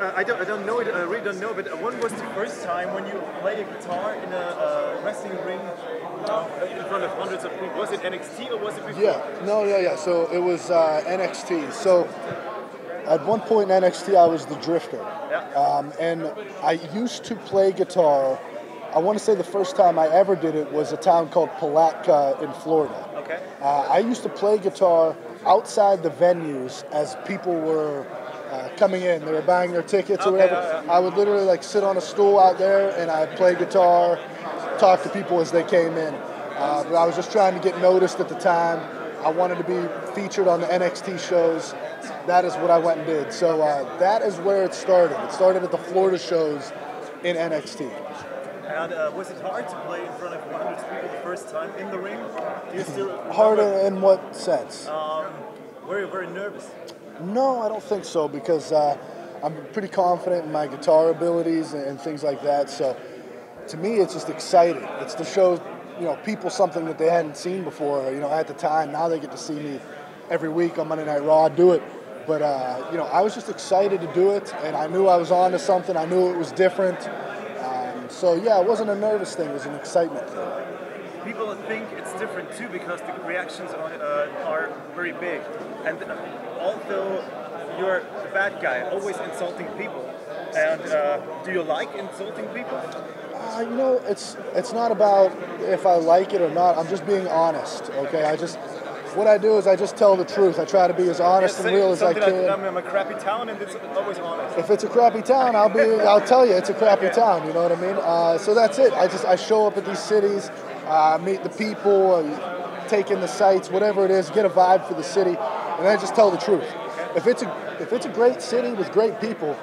I don't know it. I really don't know. But when was the first time when you played a guitar in a wrestling ring in front of hundreds of people? Was it NXT or was it before? Yeah. So it was NXT. So at one point in NXT, I was the Drifter. Yeah. And I used to play guitar. I want to say the first time I ever did it was a town called Palatka in Florida. Okay. I used to play guitar outside the venues as people were coming in. They were buying their tickets or whatever. I would literally like sit on a stool out there and I'd play guitar, talk to people as they came in. But I was just trying to get noticed at the time. I wanted to be featured on the NXT shows. That is what I went and did. So that is where it started. It started at the Florida shows in NXT. And was it hard to play in front of 100 people the first time in the ring? Do you still remember? Harder in what sense? Were you very nervous? No, I don't think so, because I'm pretty confident in my guitar abilities and things like that. So to me, it's just exciting. It's to show people something that they hadn't seen before. At the time, now they get to see me every week on Monday Night Raw do it. But I was just excited to do it, and I knew I was on to something. I knew it was different. So yeah, it wasn't a nervous thing, it was an excitement thing. People think it's different too because the reactions are very big. And although you're a bad guy, always insulting people, and do you like insulting people? It's not about if I like it or not. I'm just being honest, okay? What I do is I just tell the truth. I try to be as honest and real as I can. Like, I'm a crappy town, and it's always honest. If it's a crappy town, I'll tell you it's a crappy town. You know what I mean? So that's it. I show up at these cities, meet the people, take in the sights, whatever it is, get a vibe for the city, and I just tell the truth. If it's a great city with great people,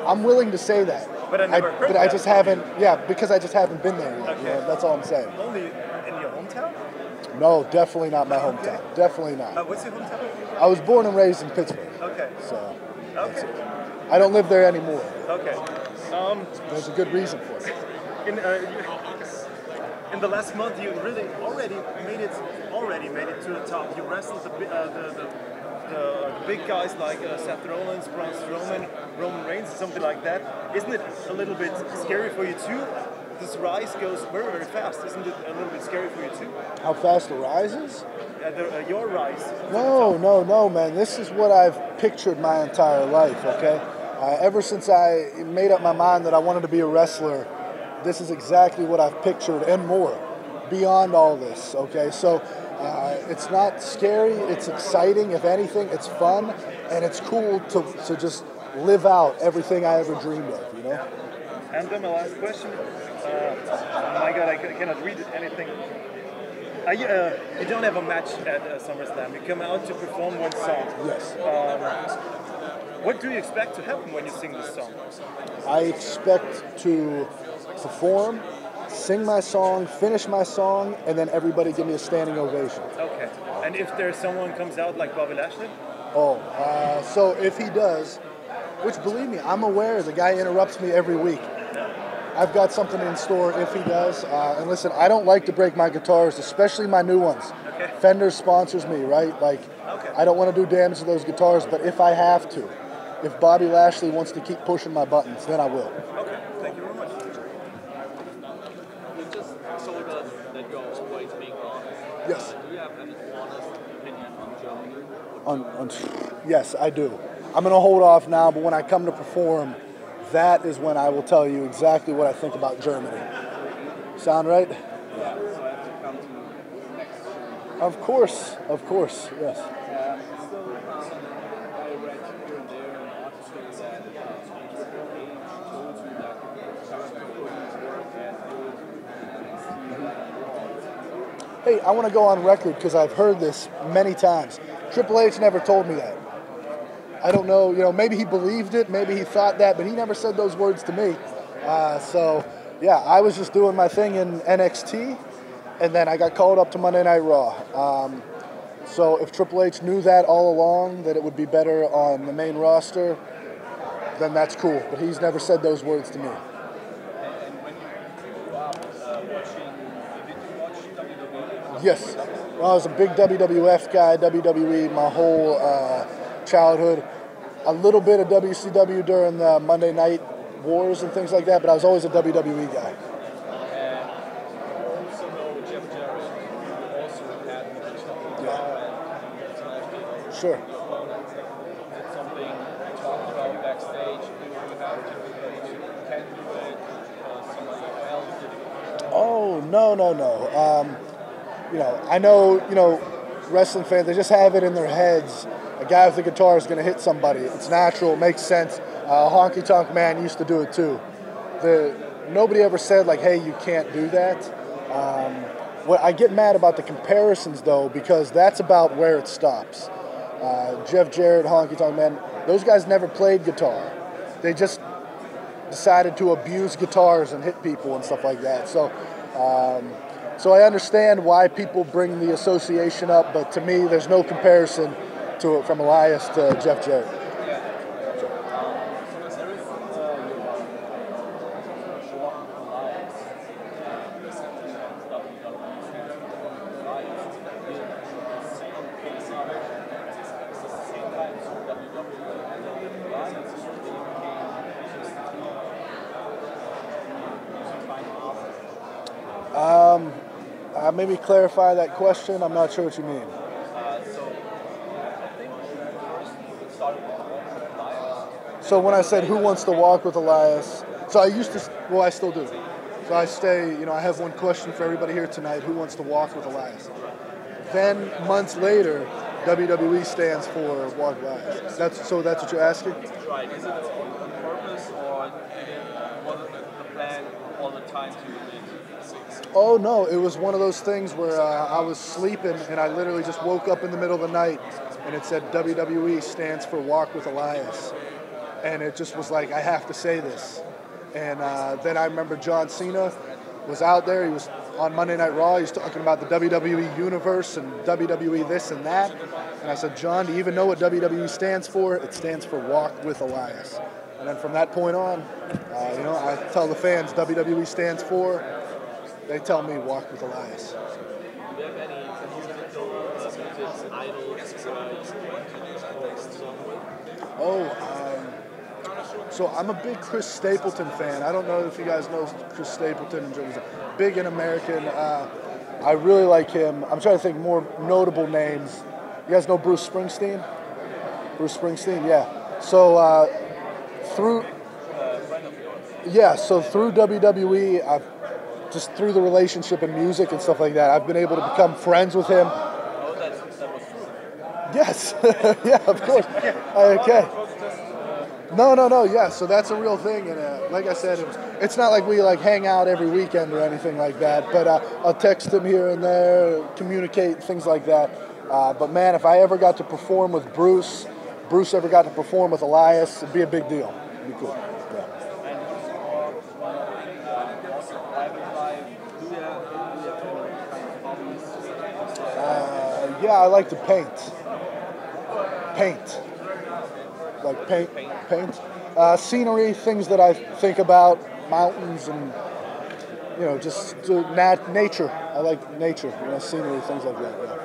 I'm willing to say that. But I never heard that. I just haven't. Yeah, because I just haven't been there yet. Okay. That's all I'm saying. Only in your hometown? No, definitely not my hometown. Definitely not. What's your hometown? I was born and raised in Pittsburgh. Okay. So, okay. I don't live there anymore. Okay. There's a good reason for it. In the last month, you really already made it to the top. You wrestled the big guys like Seth Rollins, Braun Strowman, Roman Reigns, something like that. Isn't it a little bit scary for you too? This rise goes very, very fast. Isn't it a little bit scary for you too? How fast the rise is? Your rise. No, man. This is what I've pictured my entire life, okay? Ever since I made up my mind that I wanted to be a wrestler, this is exactly what I've pictured and more, beyond all this, okay? So it's not scary, it's exciting. If anything, it's fun, and it's cool to just live out everything I ever dreamed of, you know? And then my last question. Oh my God, I cannot read anything. You don't have a match at SummerSlam. You come out to perform one song. Yes. What do you expect to happen when you sing this song? I expect to perform, sing my song, finish my song, and then everybody give me a standing ovation. Okay. And if there's someone comes out like Bobby Lashley? So if he does, which believe me, I'm aware the guy interrupts me every week. I've got something in store if he does. And listen, I don't like to break my guitars, especially my new ones. Okay. Fender sponsors me, right? Like, okay. I don't want to do damage to those guitars, but if I have to, if Bobby Lashley wants to keep pushing my buttons, then I will. Okay, thank you very much. You just told us that you're always being honest. Yes. Do you have an honest opinion on Germany? Yes, I do. I'm going to hold off now, but when I come to perform, that is when I will tell you exactly what I think about Germany. Sound right? Yeah, so I have to come to next year. Of course, yes. So I read here and there an article that Triple H told you that Hey, I want to go on record because I've heard this many times. Triple H never told me that. I don't know, maybe he believed it, maybe he thought that, but he never said those words to me. So, yeah, I was just doing my thing in NXT, and then I got called up to Monday Night Raw. So if Triple H knew that all along, that it would be better on the main roster, then that's cool. But he's never said those words to me. And when you grew up watching, did you watch WWE? Yes. Well, I was a big WWF guy, WWE, my whole childhood. a little bit of WCW during the Monday Night Wars and things like that, but I was always a WWE guy. And also know Jeff Jarrett, who also had guitar and Lashley. Sure. It's something we talked about backstage. Do you have to can do it? Somebody else did it. Oh, no. I know, wrestling fans, they just have it in their heads. A guy with a guitar is going to hit somebody. It's natural. It makes sense. Honky Tonk Man used to do it too. Nobody ever said, like, hey, you can't do that. What I get mad about the comparisons, though, because that's about where it stops. Jeff Jarrett, Honky Tonk Man, those guys never played guitar. They just decided to abuse guitars and hit people and stuff like that. So I understand why people bring the association up, but to me, there's no comparison to it from Elias to Jeff Jarrett. Maybe clarify that question. I'm not sure what you mean. So when I said who wants to walk with Elias, so I used to, well, I still do. So I stay, I have one question for everybody here tonight: who wants to walk with Elias? Then months later, WWE stands for Walk with Elias. That's what you're asking? Right. Is it on purpose, or was it the plan all the time to win? Oh no, it was one of those things where I was sleeping and I literally just woke up in the middle of the night and it said WWE stands for Walk with Elias. And it just was like, I have to say this. And then I remember John Cena was out there. He was on Monday Night Raw. He was talking about the WWE Universe and WWE this and that. And I said, John, do you even know what WWE stands for? It stands for Walk with Elias. And then from that point on, I tell the fans WWE stands for. They tell me Walk with Elias. Do you have any idols So I'm a big Chris Stapleton fan. I don't know if you guys know Chris Stapleton. He's big in American. I really like him. I'm trying to think more notable names. You guys know Bruce Springsteen? Bruce Springsteen, yeah. So through WWE, just through the relationship in music and stuff like that, I've been able to become friends with him. Oh, that was true. Yes. Yeah, of course. Okay. No. Yeah, so that's a real thing. And like I said, it's not like we hang out every weekend or anything like that. But I'll text him here and there, communicate, things like that. But man, if I ever got to perform with Bruce ever got to perform with Elias, it'd be a big deal. It'd be cool. Yeah. Yeah, I like to paint. Paint. Scenery, things that I think about, mountains and, just nature. I like nature, scenery, things like that. Yeah.